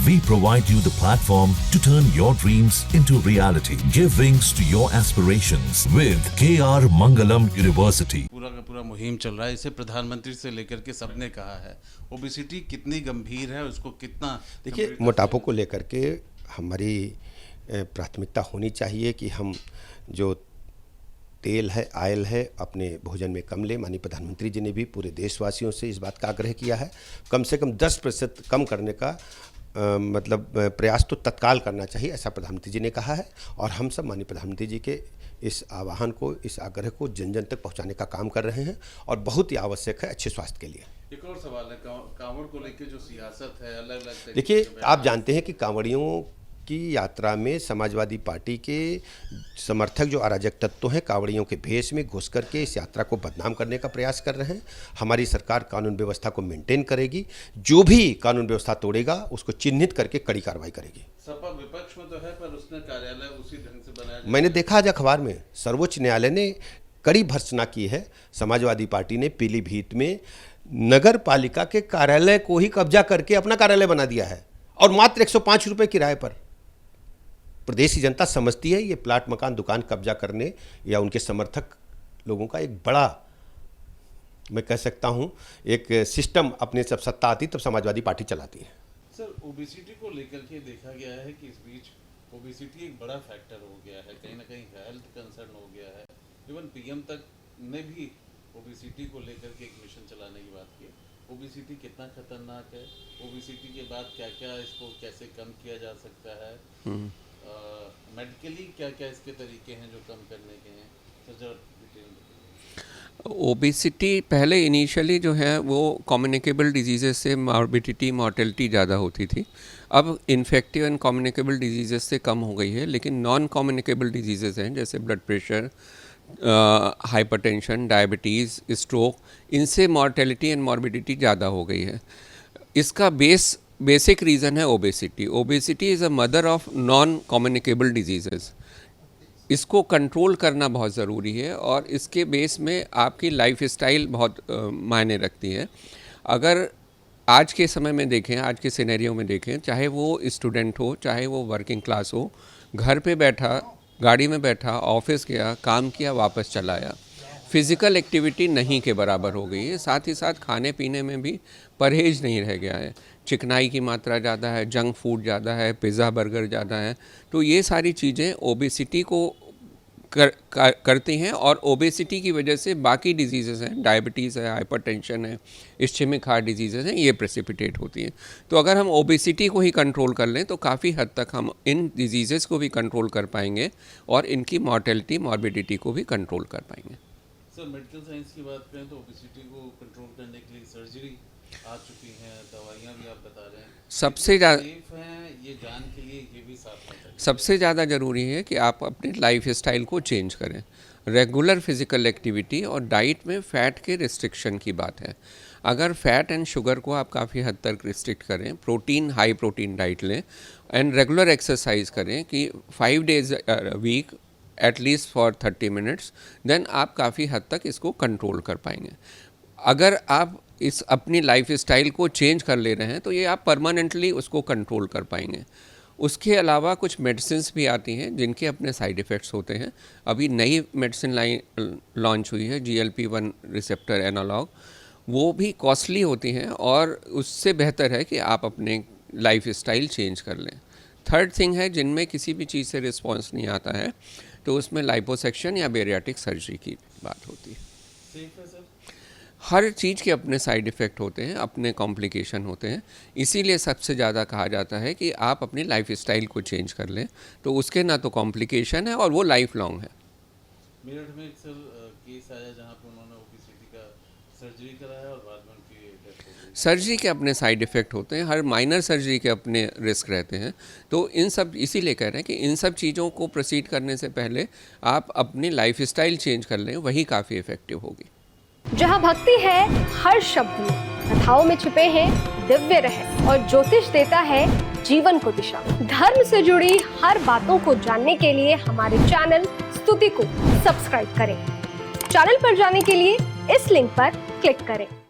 We provide you the platform to turn your dreams into reality. Give wings to your aspirations with KR Mangalam University. पूरा का पूरा मुहिम चल रहा है, इसे प्रधानमंत्री से लेकर के सबने कहा है। ओबेसिटी कितनी गंभीर है, उसको कितना देखिए, मोटापे को लेकर के हमारी प्राथमिकता होनी चाहिए कि हम जो तेल है, ऑयल है, अपने भोजन में कम लें। माननीय प्रधानमंत्री जी ने भी पूरे देशवासियों से इस बात का आग्रह किया है। कम से कम 10% कम करने का प्रयास तो तत्काल करना चाहिए, ऐसा प्रधानमंत्री जी ने कहा है। और हम सब माननीय प्रधानमंत्री जी के इस आह्वान को, इस आग्रह को जन जन तक पहुंचाने का काम कर रहे हैं और बहुत ही आवश्यक है अच्छे स्वास्थ्य के लिए। एक और सवाल है, कांवड़ को लेकर जो सियासत है अलग अलग। देखिए, आप जानते हैं कि कांवड़ियों की यात्रा में समाजवादी पार्टी के समर्थक जो अराजक तत्व हैं, कांवड़ियों के भेष में घुस करके इस यात्रा को बदनाम करने का प्रयास कर रहे हैं। हमारी सरकार कानून व्यवस्था को मेंटेन करेगी, जो भी कानून व्यवस्था तोड़ेगा उसको चिन्हित करके कड़ी कार्रवाई करेगी। सपा विपक्ष में तो है, पर उसने कार्यालय उसी ढंग से बनाया। मैंने देखा आज अखबार में सर्वोच्च न्यायालय ने कड़ी भर्त्सना की है। समाजवादी पार्टी ने पीलीभीत में नगर पालिका के कार्यालय को ही कब्जा करके अपना कार्यालय बना दिया है, और मात्र 105 रुपये किराए पर। प्रदेश की जनता समझती है ये प्लाट, मकान, दुकान कब्जा करने या उनके समर्थक लोगों का एक बड़ा, मैं कह सकता हूं, एक सिस्टम अपने जब सत्ता आती तब समाजवादी पार्टी चलाती है। सर, ओबेसिटी को लेकर के देखा गया है कि इस बीच ओबेसिटी एक बड़ा फैक्टर हो गया है, कहीं ना कहीं हेल्थ कंसर्न हो गया है। इवन पीएम तक ने भी ओबेसिटी को लेकर के एक मिशन चलाने की बात की। ओबेसिटी कितना खतरनाक है, ओबेसिटी के बाद क्या क्या इसको कैसे कम किया जा सकता है, मेडिकली क्या क्या इसके तरीके हैं जो कम करने के हैं, तो जरा डिटेल बताइए। ओबेसिटी पहले इनिशियली जो है वो कम्युनिकेबल डिजीज़ेस से मॉर्बिडिटी, मॉर्टेलिटी ज़्यादा होती थी। अब इन्फेक्टिव एंड कम्युनिकेबल डिजीज़ेस से कम हो गई है, लेकिन नॉन कम्युनिकेबल डिजीज़ेस हैं जैसे blood pressure, hypertension, diabetes, stroke, इनसे मॉर्टेलिटी एंड मॉर्बिडिटी ज़्यादा हो गई है। इसका बेसिक रीज़न है obesity. Obesity is a mother of non communicable diseases. इसको कंट्रोल करना बहुत ज़रूरी है, और इसके बेस में आपकी लाइफ स्टाइल बहुत मायने रखती है। अगर आज के समय में देखें, आज के सिनेरियो में देखें, चाहे वो स्टूडेंट हो, चाहे वो वर्किंग क्लास हो, घर पे बैठा, गाड़ी में बैठा, ऑफिस गया, काम किया, वापस चला आया, फिज़िकल एक्टिविटी नहीं के बराबर हो गई है। साथ ही साथ खाने पीने में भी परहेज नहीं रह गया है। चिकनाई की मात्रा ज़्यादा है, जंक फूड ज़्यादा है, पिज़्ज़ा बर्गर ज़्यादा है। तो ये सारी चीज़ें ओबेसिटी को करती हैं, और ओबेसिटी की वजह से बाकी डिजीज़ेस हैं, डायबिटीज़ है, हाइपरटेंशन है, इस्केमिक हार्ट डिजीज़ेस हैं, ये प्रेसिपिटेट होती हैं। तो अगर हम ओबेसिटी को ही कंट्रोल कर लें तो काफ़ी हद तक हम इन डिजीज़ेस को भी कंट्रोल कर पाएंगे और इनकी मॉर्टेलिटी, मॉर्बिडिटी को भी कंट्रोल कर पाएंगे। सर, मेडिकल साइंस की बात करें तो ओबेसिटी को कंट्रोल करने के लिए सर्जरी आ चुकी हैं, दवाइयाँ भी आप बता रहे हैं। सबसे ज़्यादा ये जान के लिए ये भी साफ होना चाहिए। सबसे ज़्यादा ज़रूरी है कि आप अपनी लाइफ स्टाइल को चेंज करें। रेगुलर फिज़िकल एक्टिविटी और डाइट में फ़ैट के रिस्ट्रिक्शन की बात है। अगर फ़ैट एंड शुगर को आप काफ़ी हद तक रिस्ट्रिक्ट करें, प्रोटीन, हाई प्रोटीन डाइट लें, एंड रेगुलर एक्सरसाइज करें कि 5 days week at least for 30 minutes, then आप काफ़ी हद तक इसको कंट्रोल कर पाएंगे। अगर आप इस अपनी लाइफ स्टाइल को चेंज कर ले रहे हैं तो ये आप परमानेंटली उसको कंट्रोल कर पाएंगे। उसके अलावा कुछ मेडिसिन्स भी आती हैं जिनके अपने साइड इफ़ेक्ट्स होते हैं। अभी नई मेडिसिन लाइन लॉन्च हुई है, GLP-1 रिसेप्टर एनालॉग। वो भी कॉस्टली होती हैं, और उससे बेहतर है कि आप अपने लाइफ स्टाइल चेंज कर लें। थर्ड थिंग है, जिनमें किसी भी चीज़ से रिस्पॉन्स नहीं आता है तो उसमें लाइपोसेक्शन या बेरियाटिक सर्जरी की बात होती है। सेफ है सर? हर चीज़ के अपने साइड इफ़ेक्ट होते हैं, अपने कॉम्प्लिकेशन होते हैं। इसीलिए सबसे ज़्यादा कहा जाता है कि आप अपनी लाइफ स्टाइल को चेंज कर लें, तो उसके ना तो कॉम्प्लिकेशन है और वो लाइफ लॉन्ग है। मेरठ में एक सर केस आया जहाँ पर उन्होंने ओबेसिटी का सर्जरी कराया और बाद में उनकी डेथ हो गई। सर्जरी के अपने साइड इफ़ेक्ट होते हैं, हर माइनर सर्जरी के अपने रिस्क रहते हैं। तो इन सब, इसीलिए कह रहे हैं कि इन सब चीज़ों को प्रोसीड करने से पहले आप अपनी लाइफ स्टाइल चेंज कर लें, वही काफ़ी इफ़ेक्टिव होगी। जहाँ भक्ति है हर शब्द में, कथाओं में छिपे हैं दिव्य रहस्य, और ज्योतिष देता है जीवन को दिशा। धर्म से जुड़ी हर बातों को जानने के लिए हमारे चैनल स्तुति को सब्सक्राइब करें। चैनल पर जाने के लिए इस लिंक पर क्लिक करें।